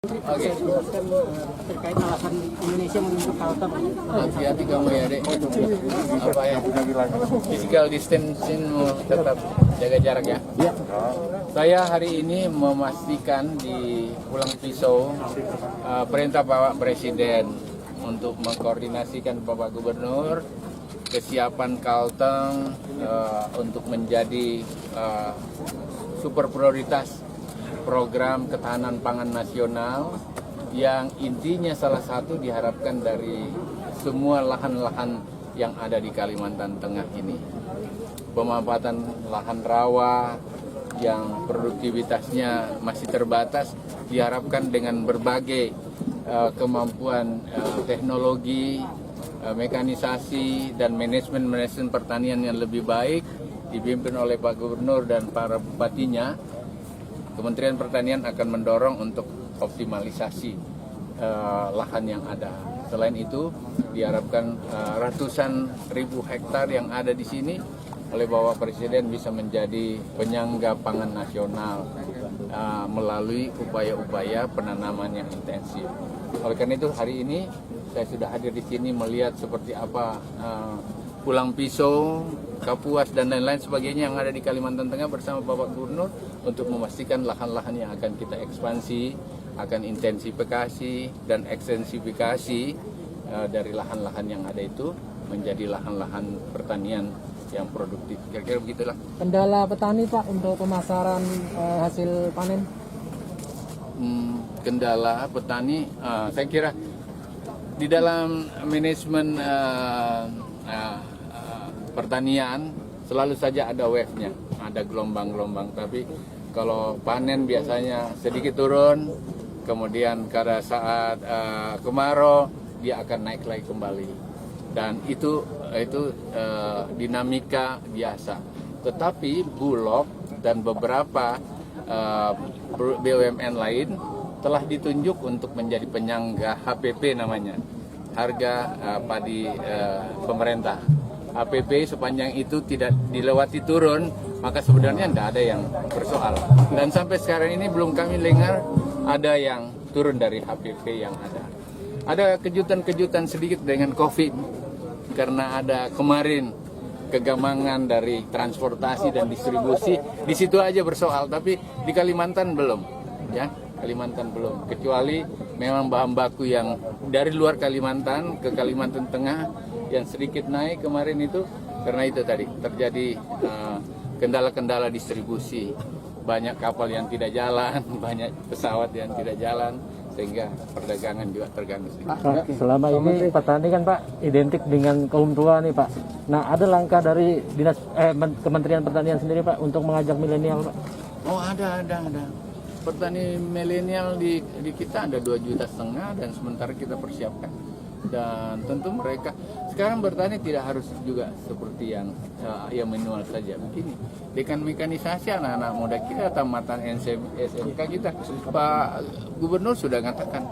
Oke. Terkait alasan Indonesia menunjuk Kalteng. Hati-hati kamu ya, Dek. Apa ya? Physical distancing tetap jaga jarak ya. Saya hari ini memastikan di Pulang Pisau perintah Bapak Presiden untuk mengkoordinasikan Bapak Gubernur kesiapan Kalteng untuk menjadi super prioritas program ketahanan pangan nasional yang intinya salah satu diharapkan dari semua lahan-lahan yang ada di Kalimantan Tengah ini. Pemanfaatan lahan rawa yang produktivitasnya masih terbatas diharapkan dengan berbagai kemampuan teknologi, mekanisasi, dan manajemen pertanian yang lebih baik dipimpin oleh Pak Gubernur dan para bupatinya. Kementerian Pertanian akan mendorong untuk optimalisasi lahan yang ada. Selain itu, diharapkan ratusan ribu hektar yang ada di sini oleh Bapak Presiden bisa menjadi penyangga pangan nasional melalui upaya-upaya penanaman yang intensif. Oleh karena itu, hari ini saya sudah hadir di sini melihat seperti apa Pulang Pisau, Kapuas, dan lain-lain sebagainya yang ada di Kalimantan Tengah bersama Bapak Gubernur untuk memastikan lahan-lahan yang akan kita ekspansi, akan intensifikasi dan ekstensifikasi dari lahan-lahan yang ada itu menjadi lahan-lahan pertanian yang produktif. Kira-kira begitulah. Kendala petani Pak untuk pemasaran hasil panen? Kendala petani, saya kira di dalam manajemen pertanian selalu saja ada wave-nya, ada gelombang-gelombang. Tapi kalau panen biasanya sedikit turun, kemudian pada saat kemarau dia akan naik lagi kembali. Dan itu dinamika biasa. Tetapi Bulog dan beberapa BUMN lain telah ditunjuk untuk menjadi penyangga HPP namanya, harga padi pemerintah. HPP sepanjang itu tidak dilewati turun, maka sebenarnya tidak ada yang bersoal. Dan sampai sekarang ini belum kami dengar ada yang turun dari HPP yang ada. Ada kejutan-kejutan sedikit dengan COVID, karena ada kemarin kegamangan dari transportasi dan distribusi, di situ aja bersoal, tapi di Kalimantan belum, ya. Kalimantan belum, kecuali memang bahan baku yang dari luar Kalimantan ke Kalimantan Tengah yang sedikit naik kemarin itu karena itu tadi terjadi kendala-kendala distribusi, banyak kapal yang tidak jalan, banyak pesawat yang tidak jalan, sehingga perdagangan juga terganggu. Pak, selama ini petani kan Pak identik dengan kaum tua nih Pak. Nah, ada langkah dari Kementerian Pertanian sendiri Pak untuk mengajak milenial Pak? Oh, ada. Petani milenial di kita ada 2,5 juta dan sementara kita persiapkan. Dan tentu mereka sekarang bertani tidak harus juga seperti yang manual saja. Begini, dengan mekanisasi anak-anak muda kita, tamatan SMK kita, Pak Gubernur sudah mengatakan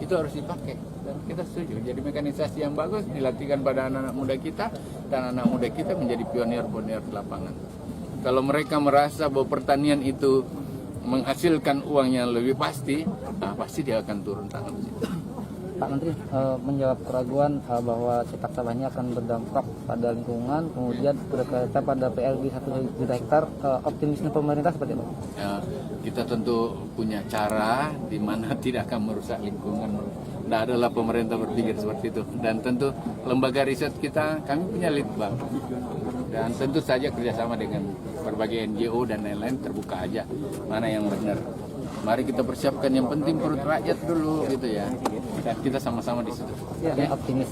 itu harus dipakai dan kita setuju. Jadi mekanisasi yang bagus dilatihkan pada anak-anak muda kita dan anak muda kita menjadi pionir-pionir di lapangan. Kalau mereka merasa bahwa pertanian itu menghasilkan uang yang lebih pasti, pasti dia akan turun tangan. Pak Menteri menjawab keraguan bahwa cetak sawahnya akan berdampak pada lingkungan, kemudian berkaitan pada PLG 1 juta hektar, optimisme pemerintah seperti apa? Ya, kita tentu punya cara di mana tidak akan merusak lingkungan. Tidak adalah pemerintah berpikir seperti itu. Dan tentu lembaga riset kita, kami punya litbang. Dan tentu saja kerjasama dengan berbagai NGO dan lain-lain terbuka aja mana yang benar. Mari kita persiapkan yang penting perut rakyat dulu gitu ya. Dan kita sama-sama di situ. Ya, optimis.